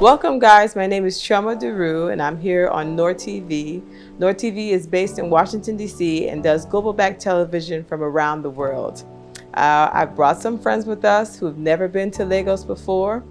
Welcome, guys. My name is Choma Duru, and I'm here on NoireTV. NoireTV is based in Washington, D.C., and does global back television from around the world. I've brought some friends with us who've never been to Lagos before.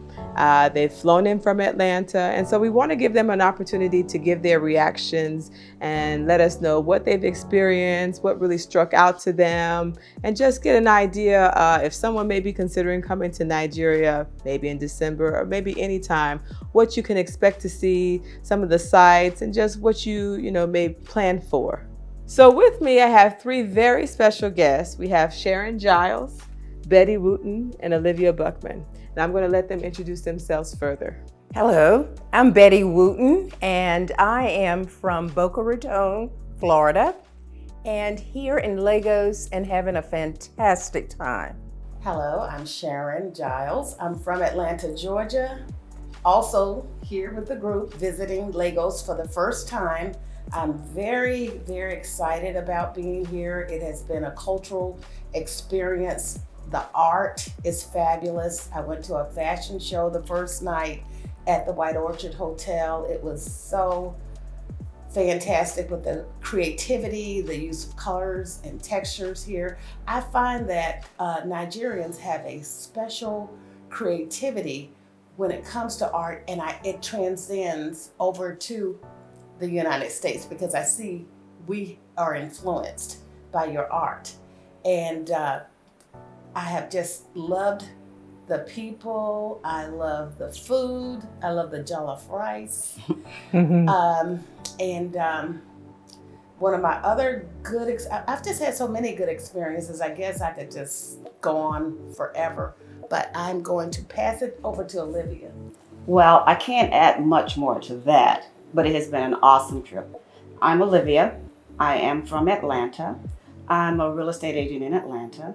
They've flown in from Atlanta, and so we want to give them an opportunity to give their reactions and let us know what they've experienced, what really struck out to them, and just get an idea if someone may be considering coming to Nigeria, maybe in December or maybe anytime, what you can expect to see, some of the sights, and just what you may plan for. So with me, I have three very special guests. We have Sharon Giles, Betty Wooten, and Olivia Buckman. And I'm going to let them introduce themselves further. Hello, I'm Betty Wooten, and I am from Boca Raton, Florida, and here in Lagos and having a fantastic time. Hello, I'm Sharon Giles. I'm from Atlanta, Georgia. Also here with the group visiting Lagos for the first time. I'm very, very excited about being here. It has been a cultural experience. The art is fabulous. I went to a fashion show the first night at the White Orchard Hotel. It was so fantastic with the creativity, the use of colors and textures here. I find that Nigerians have a special creativity when it comes to art, and it transcends over to the United States because I see we are influenced by your art. And I have just loved the people. I love the food. I love the jollof rice. One of my other I've just had so many good experiences. I guess I could just go on forever, but I'm going to pass it over to Olivia. Well, I can't add much more to that, but it has been an awesome trip. I'm Olivia. I am from Atlanta. I'm a real estate agent in Atlanta.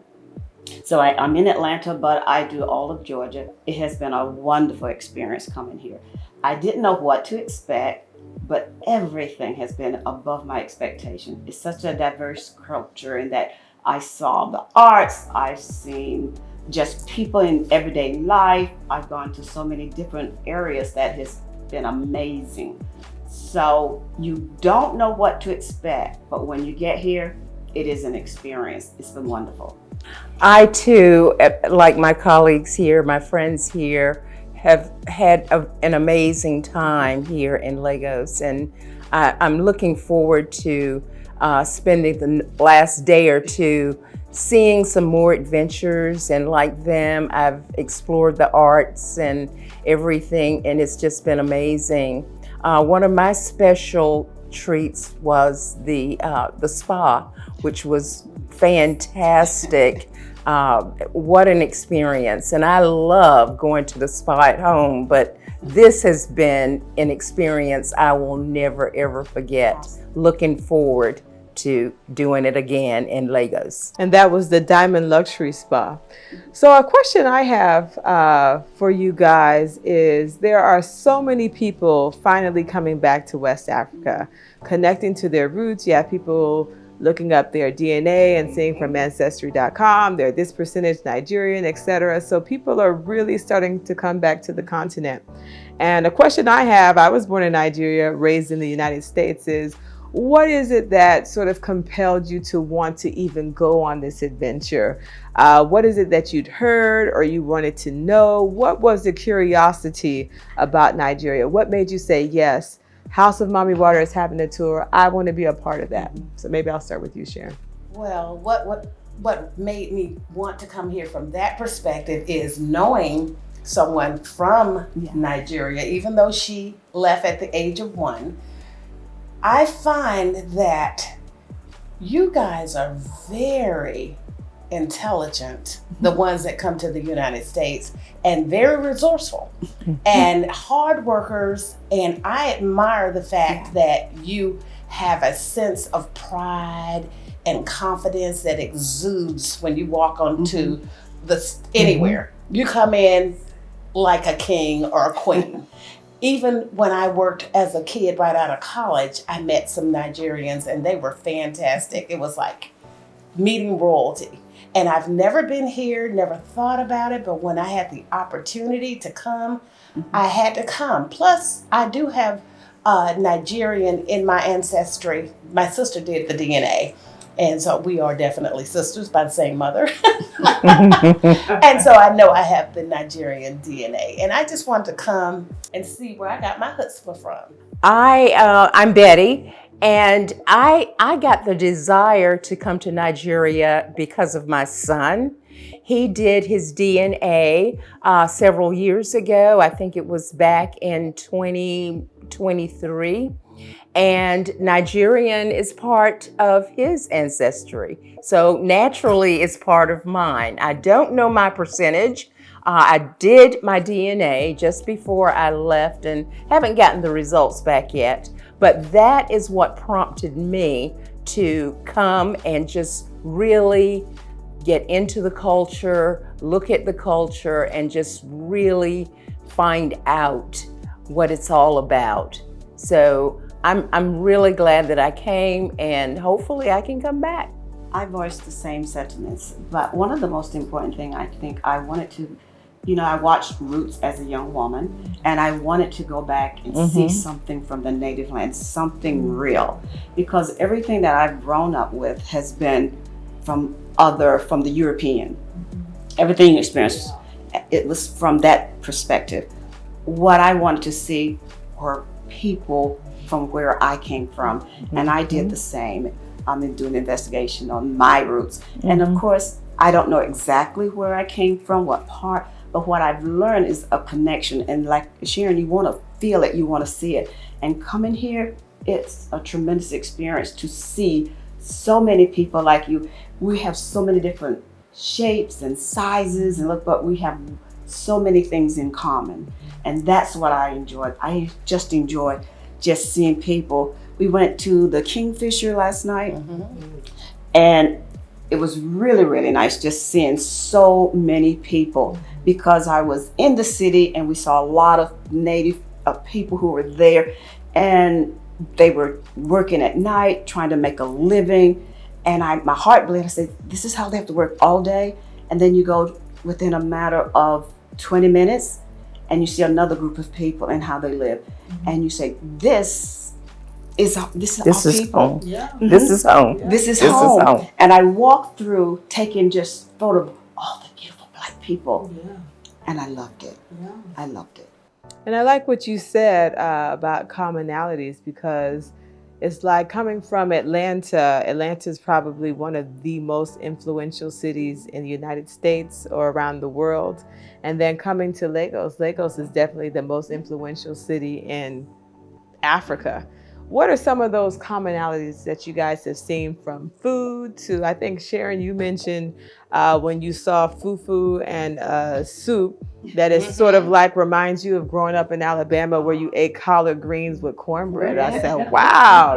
So I'm in Atlanta, but I do all of Georgia. It has been a wonderful experience coming here. I didn't know what to expect, but everything has been above my expectation. It's such a diverse culture in that I saw the arts, I've seen just people in everyday life. I've gone to so many different areas that has been amazing. So you don't know what to expect, but when you get here, it is an experience. It's been wonderful. I too, like my colleagues here, my friends here, have had an amazing time here in Lagos, and I'm looking forward to spending the last day or two seeing some more adventures, and like them, I've explored the arts and everything, and it's just been amazing. One of my special treats was the spa, which was fantastic. What an experience. And I love going to the spa at home, but this has been an experience I will never, ever forget. Looking forward to doing it again in Lagos. And that was the Diamond Luxury Spa. So a question I have for you guys is, there are so many people finally coming back to West Africa, connecting to their roots. You have people looking up their DNA and seeing from Ancestry.com, they're this percentage Nigerian, etc. So people are really starting to come back to the continent. And a question I have, I was born in Nigeria, raised in the United States, is what is it that sort of compelled you to want to even go on this adventure? What is it that you'd heard or you wanted to know? What was the curiosity about Nigeria? What made you say, yes, House of Mami Wata is having a tour, I want to be a part of that? So maybe I'll start with you, Sharon. Well, what made me want to come here from that perspective is knowing someone from Nigeria, even though she left at the age of 1. I find that you guys are very intelligent, the ones that come to the United States, and very resourceful and hard workers. And I admire the fact that you have a sense of pride and confidence that exudes when you walk onto anywhere. You come in like a king or a queen. Even when I worked as a kid right out of college, I met some Nigerians and they were fantastic. It was like meeting royalty. And I've never been here, never thought about it, but when I had the opportunity to come, I had to come. Plus, I do have Nigerian in my ancestry. My sister did the DNA. And so we are definitely sisters by the same mother. And so I know I have the Nigerian DNA. And I just wanted to come and see where I got my chutzpah from. I'm Betty, and I got the desire to come to Nigeria because of my son. He did his DNA several years ago. I think it was back in 2023. And Nigerian is part of his ancestry. So naturally, it's part of mine. I don't know my percentage. I did my DNA just before I left and haven't gotten the results back yet. But that is what prompted me to come and just really get into the culture, look at the culture, and just really find out what it's all about. So I'm really glad that I came, and hopefully I can come back. I voiced the same sentiments, but one of the most important thing I think I wanted to, I watched Roots as a young woman, and I wanted to go back and see something from the native land, something real, because everything that I've grown up with has been from the European. Everything you experienced, it was from that perspective. What I wanted to see were people from where I came from, and I did the same. I'm doing an investigation on my roots, and of course, I don't know exactly where I came from, what part, but what I've learned is a connection. And like Sharon, you want to feel it, you want to see it, and coming here, it's a tremendous experience to see so many people like you. We have so many different shapes and sizes, but we have so many things in common, and that's what I enjoyed. I just enjoyed just seeing people. We went to the Kingfisher last night, and it was really, really nice just seeing so many people, because I was in the city and we saw a lot of native people who were there, and they were working at night trying to make a living, and my heart bled. I said, this is how they have to work all day, and then you go within a matter of 20 minutes and you see another group of people and how they live, and you say, this is our people. Home. Yeah. This is home. Yeah. This is home. And I walked through taking just photo of all the beautiful Black people, and I loved it. I loved it. And I like what you said about commonalities, because it's like coming from Atlanta. Atlanta is probably one of the most influential cities in the United States or around the world. And then coming to Lagos. Lagos is definitely the most influential city in Africa. What are some of those commonalities that you guys have seen, from food to, I think, Sharon, you mentioned when you saw fufu and soup, that is sort of like reminds you of growing up in Alabama where you ate collard greens with cornbread. I said, wow,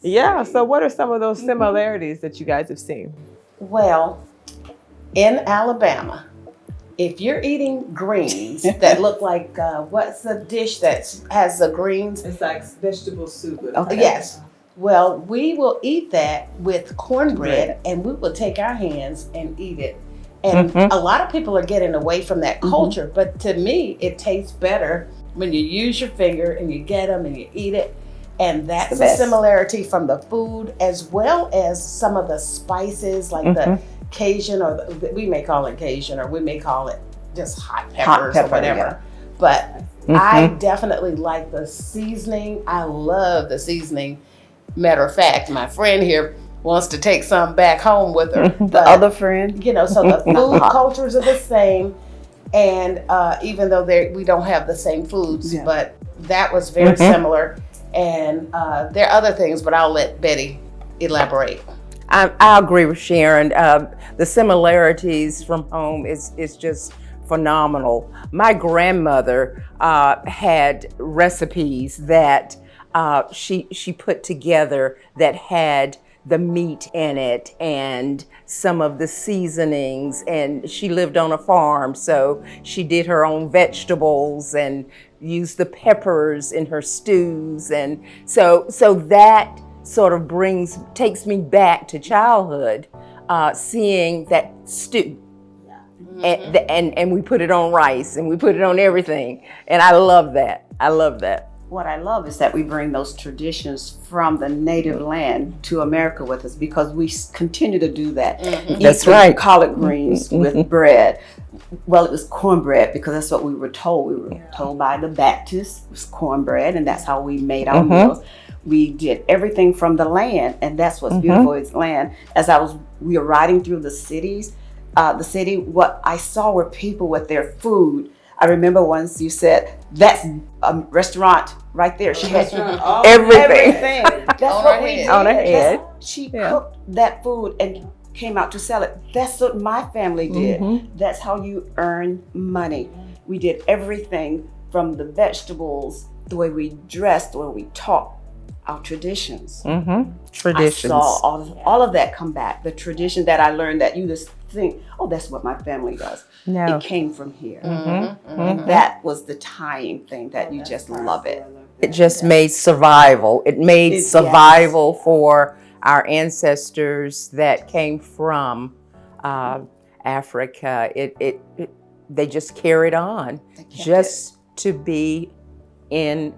Yeah, so what are some of those similarities that you guys have seen? Well, in Alabama, if you're eating greens that look like, what's the dish that has the greens? It's like vegetable soup. Okay. Yes. Well, we will eat that with cornbread, and we will take our hands and eat it. And a lot of people are getting away from that culture, but to me, it tastes better when you use your finger and you get them and you eat it. And that's a similarity from the food, as well as some of the spices, like the Cajun, or we may call it Cajun, or we may call it just hot peppers or whatever. Yeah. But I definitely like the seasoning. I love the seasoning. Matter of fact, my friend here wants to take some back home with her. The other friend. So the food cultures are the same. And even though we don't have the same foods, but that was very similar. And there are other things, but I'll let Betty elaborate. I agree with Sharon. The similarities from home is just phenomenal. My grandmother had recipes that she put together that had the meat in it and some of the seasonings, and she lived on a farm, so she did her own vegetables and used the peppers in her stews, and so that sort of takes me back to childhood, seeing that stew. and we put it on rice and we put it on everything. And I love that. I love that. What I love is that we bring those traditions from the native land to America with us, because we continue to do that. Eat That's the right. collard greens with bread. Well, it was cornbread because that's what we were told. We were told by the Baptists it was cornbread, and that's how we made our meals. We did everything from the land, and that's what's beautiful is land. As we were riding through the city, what I saw were people with their food. I remember once you said, that's a restaurant right there. She had everything. That's what we did. On her head. She cooked that food and came out to sell it. That's what my family did. That's how you earn money. We did everything from the vegetables, the way we dressed, the way we talked, our traditions. Traditions. I saw all of that come back. The tradition that I learned that you just think, oh, that's what my family does. No. It came from here. And that was the tying thing that you just love it. It just made survival. It made survival for our ancestors that came from Africa. They just carried on just to be in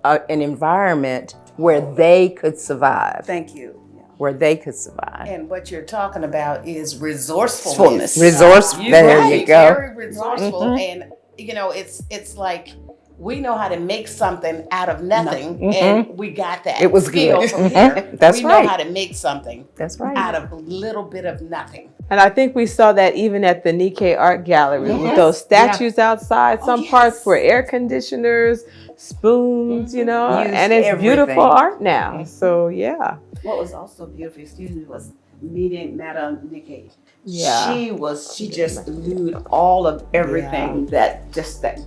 an environment where they could survive. Thank you. Where they could survive. And what you're talking about is resourcefulness. There you go. Very resourceful, and it's like we know how to make something out of nothing, and we got that. It was skill good. from here. That's we right. know how to make something. That's right. Out of a little bit of nothing. And I think we saw that even at the Nikkei Art Gallery with those statues outside. Some parts were air conditioners, spoons, and it's everything. beautiful art now. So yeah. What was also beautiful, was meeting Madame Nikki. Yeah. She just exuded all of everything that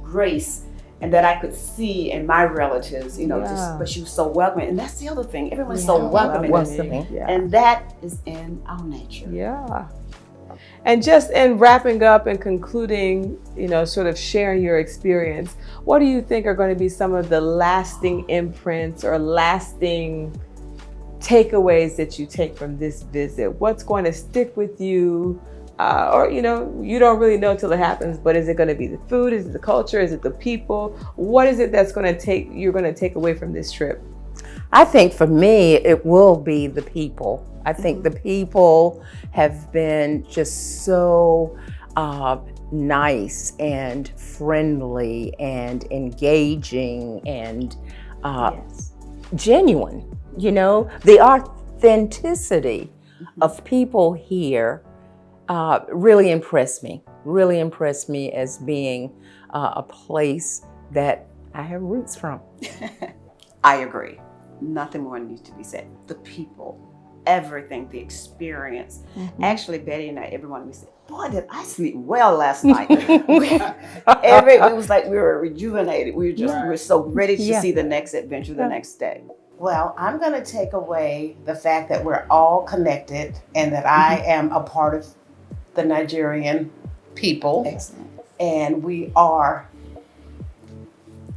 grace, and that I could see in my relatives, but she was so welcoming. And that's the other thing. Everyone's so welcoming. And that is in our nature. Yeah. And just in wrapping up and concluding, sort of sharing your experience, what do you think are going to be some of the lasting imprints or lasting takeaways that you take from this visit? What's going to stick with you? Or, you don't really know till it happens, but is it going to be the food? Is it the culture? Is it the people? What is it that's you're going to take away from this trip? I think for me, it will be the people. I think the people have been just so nice and friendly and engaging and genuine. The authenticity of people here really impressed me as being a place that I have roots from. I agree. Nothing more needs to be said. The people, everything, the experience. Actually, Betty and I, everyone, we said, boy, did I sleep well last night. It was like we were rejuvenated. We were so ready to see the next adventure the next day. Well, I'm going to take away the fact that we're all connected and that I am a part of the Nigerian people. Excellent. And we are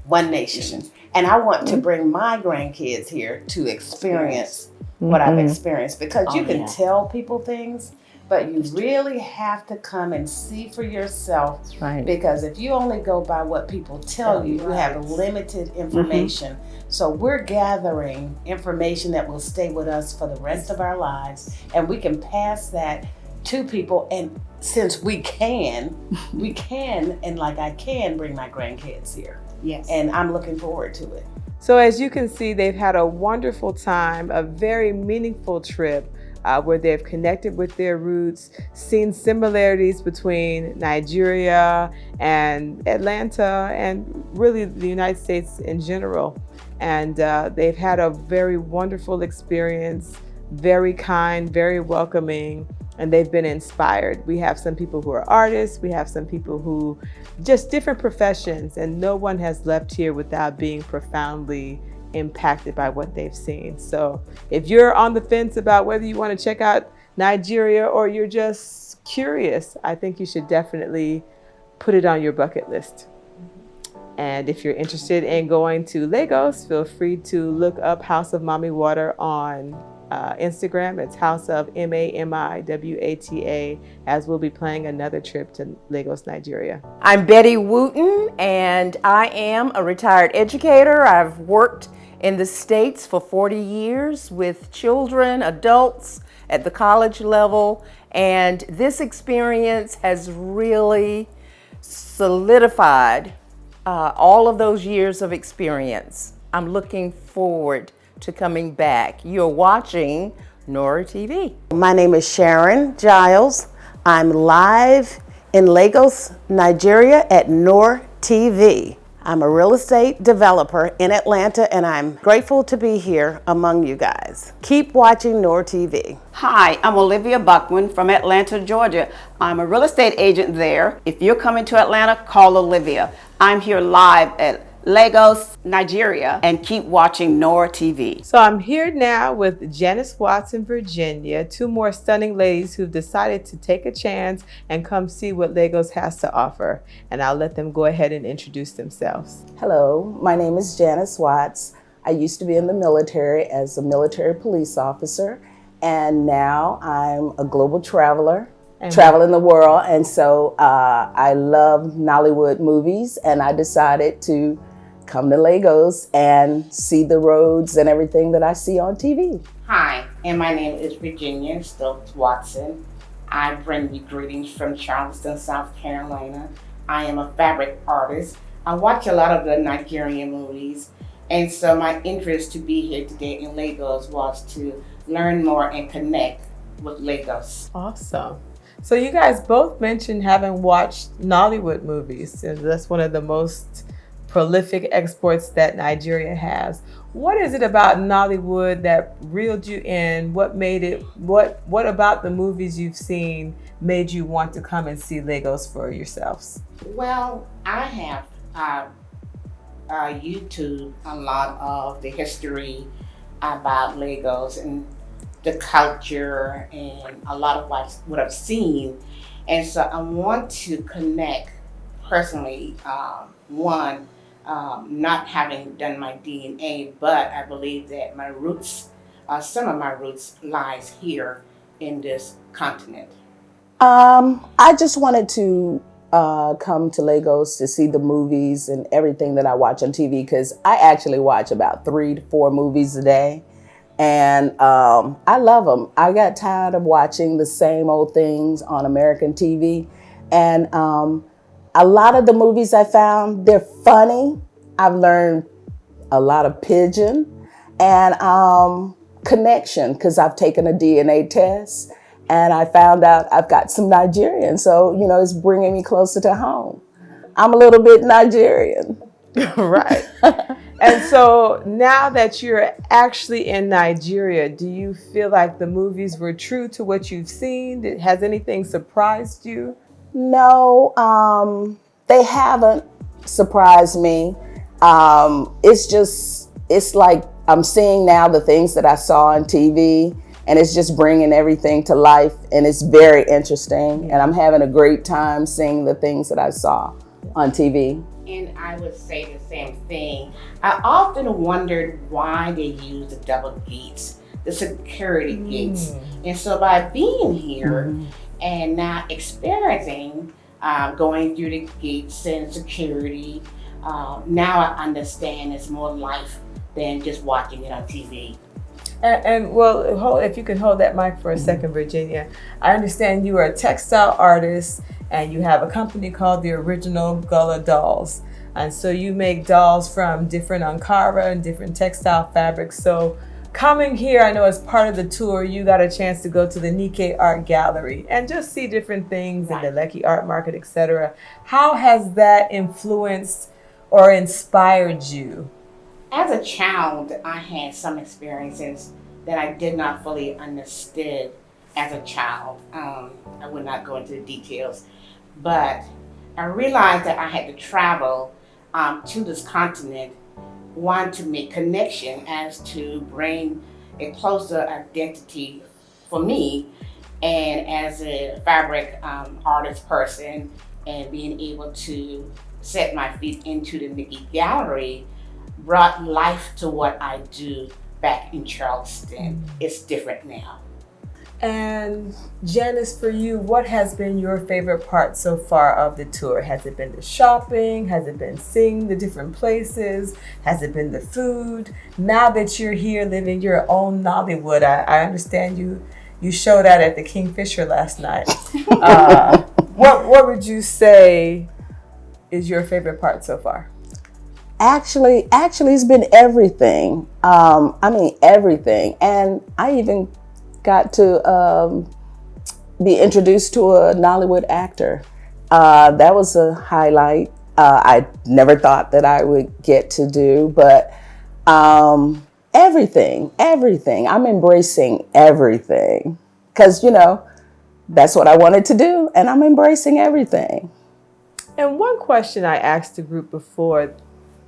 one nation. And I want to bring my grandkids here to experience what I've experienced, because you can tell people things, but you really have to come and see for yourself. That's right. Because if you only go by what people tell you, you have limited information. So we're gathering information that will stay with us for the rest of our lives, and we can pass that to people. And since we can, and like I can bring my grandkids here. Yes. And I'm looking forward to it. So as you can see, they've had a wonderful time, a very meaningful trip where they've connected with their roots, seen similarities between Nigeria and Atlanta and really the United States in general. And they've had a very wonderful experience, very kind, very welcoming, and they've been inspired. We have some people who are artists, we have some people who just different professions, and no one has left here without being profoundly impacted by what they've seen. So if you're on the fence about whether you want to check out Nigeria or you're just curious, I think you should definitely put it on your bucket list. And if you're interested in going to Lagos, feel free to look up House of Mami Wata on Instagram. It's House of MAMIWATA, as we'll be playing another trip to Lagos, Nigeria. I'm Betty Wooten, and I am a retired educator. I've worked in the States for 40 years with children, adults at the college level, and this experience has really solidified all of those years of experience. I'm looking forward to coming back. You're watching NoireTV. My name is Sharon Giles. I'm live in Lagos, Nigeria at NoireTV. I'm a real estate developer in Atlanta, and I'm grateful to be here among you guys. Keep watching NoireTV. Hi, I'm Olivia Buckman from Atlanta, Georgia. I'm a real estate agent there. If you're coming to Atlanta, call Olivia. I'm here live at Lagos, Nigeria, and keep watching NoireTV. So I'm here now with Janice Watts in Virginia, two more stunning ladies who've decided to take a chance and come see what Lagos has to offer. And I'll let them go ahead and introduce themselves. Hello, my name is Janice Watts. I used to be in the military as a military police officer, and now I'm a global traveler. Traveling the world, and so I love Nollywood movies, and I decided to come to Lagos and see the roads and everything that I see on TV. Hi, and my name is Virginia Stokes Watson. I bring you greetings from Charleston, South Carolina. I am a fabric artist. I watch a lot of the Nigerian movies, and so my interest to be here today in Lagos was to learn more and connect with Lagos. Awesome. So you guys both mentioned having watched Nollywood movies, and that's one of the most prolific exports that Nigeria has. What is it about Nollywood that reeled you in? What made it, what about the movies you've seen made you want to come and see Lagos for yourselves? Well, I have YouTube a lot of the history about Lagos and the culture and a lot of what I've seen. And so I want to connect personally, not having done my DNA, but I believe that my roots, some of my roots lies here in this continent. I just wanted to come to Lagos to see the movies and everything that I watch on TV, because I actually watch about 3 to 4 movies a day. And I love them. I got tired of watching the same old things on American TV. And a lot of the movies I found, they're funny. I've learned a lot of pidgin and connection, because I've taken a DNA test and I found out I've got some Nigerian. So, you know, it's bringing me closer to home. I'm a little bit Nigerian. Right. And so now that you're actually in Nigeria, do you feel like the movies were true to what you've seen? Has anything surprised you? No, they haven't surprised me. It's like I'm seeing now the things that I saw on TV, and it's just bringing everything to life, and it's very interesting. And I'm having a great time seeing the things that I saw on TV. And I would say the same thing. I often wondered why they use the double gates, the security gates. And so by being here and now experiencing going through the gates and security, now I understand it's more life than just watching it on TV. And well, if you can hold that mic for a second, Virginia. I understand you are a textile artist and you have a company called the Original Gullah Dolls. And so you make dolls from different Ankara and different textile fabrics. So coming here, I know as part of the tour, you got a chance to go to the Nikkei Art Gallery and just see different things in the Lekki Art Market, etc. How has that influenced or inspired you? As a child, I had some experiences that I did not fully understand as a child. I would not go into the details, but I realized that I had to travel to this continent, one, to make connection as to bring a closer identity for me, and as a fabric artist person, and being able to set my feet into the Nikkei Gallery brought life to what I do back in Charleston. It's different now. And Janice, for you, what has been your favorite part so far of the tour? Has it been the shopping? Has it been seeing the different places? Has it been the food? Now that you're here living your own Nollywood, I understand you showed out at the Kingfisher last night. What would you say is your favorite part so far? Actually, it's been everything. I mean, everything. And I even got to be introduced to a Nollywood actor. That was a highlight. I never thought that I would get to do, but everything. I'm embracing everything because, that's what I wanted to do, and I'm embracing everything. And one question I asked the group before,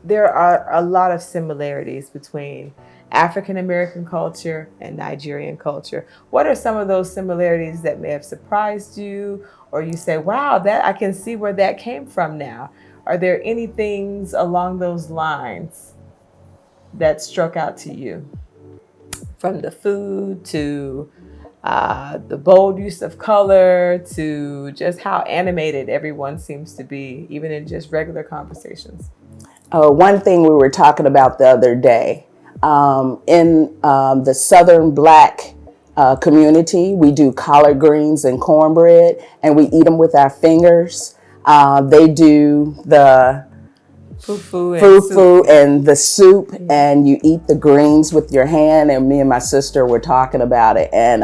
there are a lot of similarities between African American culture and Nigerian culture. What are some of those similarities that may have surprised you, or you say, wow, that I can see where that came from now? Are there any things along those lines that struck out to you? From the food to the bold use of color to just how animated everyone seems to be, even in just regular conversations. One thing we were talking about the other day, in the Southern Black community, we do collard greens and cornbread, and we eat them with our fingers. They do the fufu and the soup, and you eat the greens with your hand. And me and my sister were talking about it, and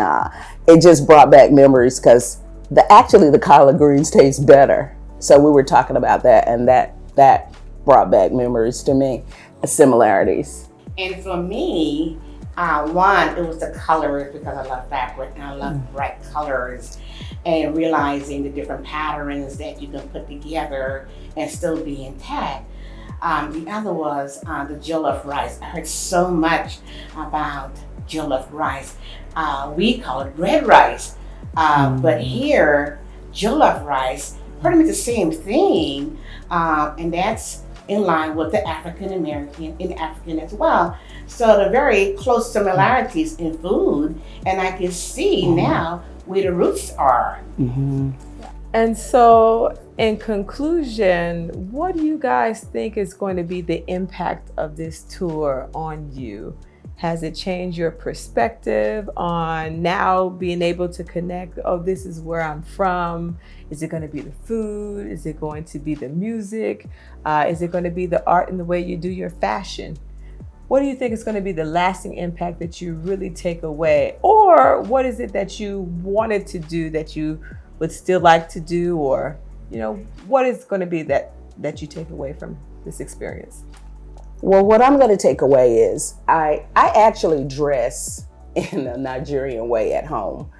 it just brought back memories because the collard greens taste better. So we were talking about that, and that brought back memories to me, similarities. And for me, one, it was the colors because I love fabric and I love bright colors, and realizing the different patterns that you can put together and still be intact. The other was the jollof rice. I heard so much about jollof rice. We call it red rice, but here, jollof rice, pretty much the same thing, and that's in line with the African American and African as well. So the very close similarities in food, and I can see now where the roots are. And so, in conclusion, what do you guys think is going to be the impact of this tour on you? Has it changed your perspective on now being able to connect? Oh, this is where I'm from. Is it going to be the food? Is it going to be the music? Is it going to be the art and the way you do your fashion? What do you think is going to be the lasting impact that you really take away? Or what is it that you wanted to do that you would still like to do? Or, what is going to be that you take away from this experience? Well, what I'm going to take away is I actually dress in a Nigerian way at home.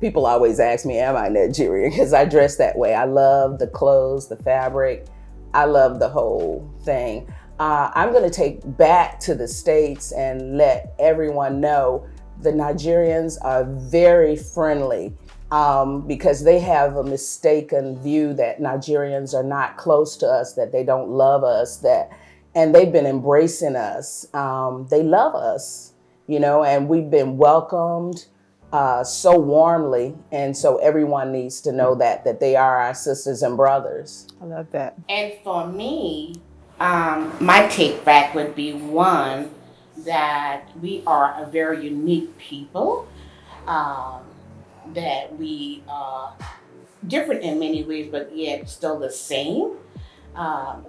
People always ask me, am I Nigerian? Because I dress that way. I love the clothes, the fabric. I love the whole thing. I'm going to take back to the States and let everyone know the Nigerians are very friendly because they have a mistaken view that Nigerians are not close to us, that they don't love us, and they've been embracing us. They love us, and we've been welcomed so warmly. And so everyone needs to know that they are our sisters and brothers. I love that. And for me, my take back would be one, that we are a very unique people, that we are different in many ways, but yet still the same.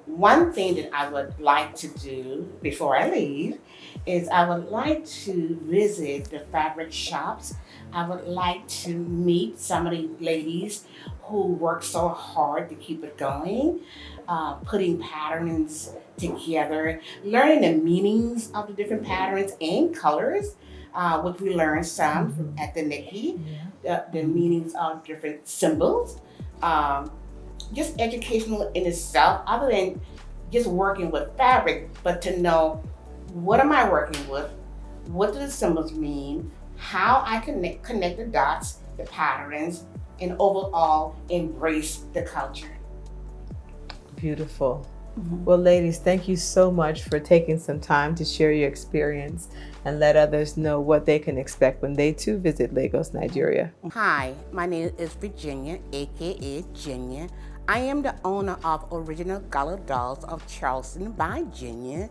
One thing that I would like to do before I leave is I would like to visit the fabric shops. I would like to meet some of the ladies who work so hard to keep it going, putting patterns together, learning the meanings of the different patterns and colors, which we learned some at the Nikki, the meanings of different symbols. Just educational in itself, other than just working with fabric, but to know what am I working with, what do the symbols mean, how I connect the dots, the patterns, and overall embrace the culture. Beautiful. Well, ladies, thank you so much for taking some time to share your experience and let others know what they can expect when they too visit Lagos, Nigeria. Hi, my name is Virginia, aka Ginia. I am the owner of Original Gala Dolls of Charleston by Ginia,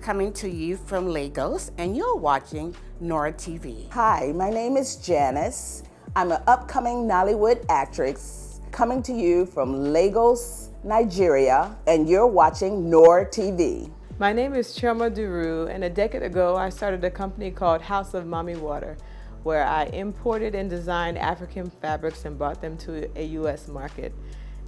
coming to you from Lagos, and you're watching NoireTV. Hi, my name is Janice. I'm an upcoming Nollywood actress coming to you from Lagos, Nigeria, and you're watching NoireTV. My name is Chioma Duru, and a decade ago I started a company called House of Mami Wata, where I imported and designed African fabrics and brought them to a U.S. market.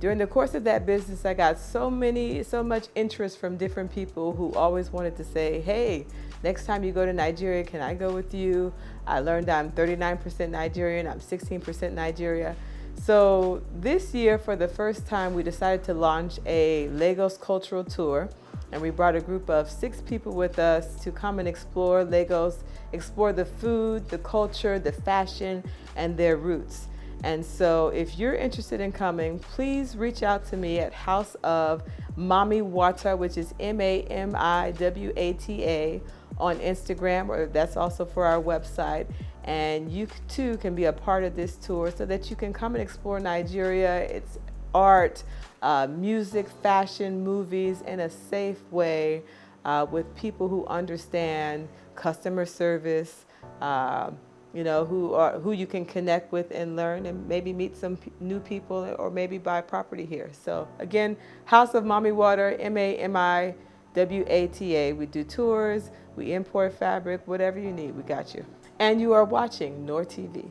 During the course of that business, I got so much interest from different people who always wanted to say, hey, next time you go to Nigeria, can I go with you? I learned I'm 39% Nigerian, I'm 16% Nigeria. So this year, for the first time, we decided to launch a Lagos cultural tour, and we brought a group of 6 people with us to come and explore Lagos, explore the food, the culture, the fashion, and their roots. And so if you're interested in coming, please reach out to me at House of Mami Wata, which is MAMIWATA, on Instagram, or that's also for our website. And you too can be a part of this tour so that you can come and explore Nigeria, its art, music, fashion, movies in a safe way with people who understand customer service, who you can connect with and learn and maybe meet some new people or maybe buy property here. So again, House of Mami Wata, MAMIWATA. We do tours, we import fabric, whatever you need, we got you. And you are watching NoireTV.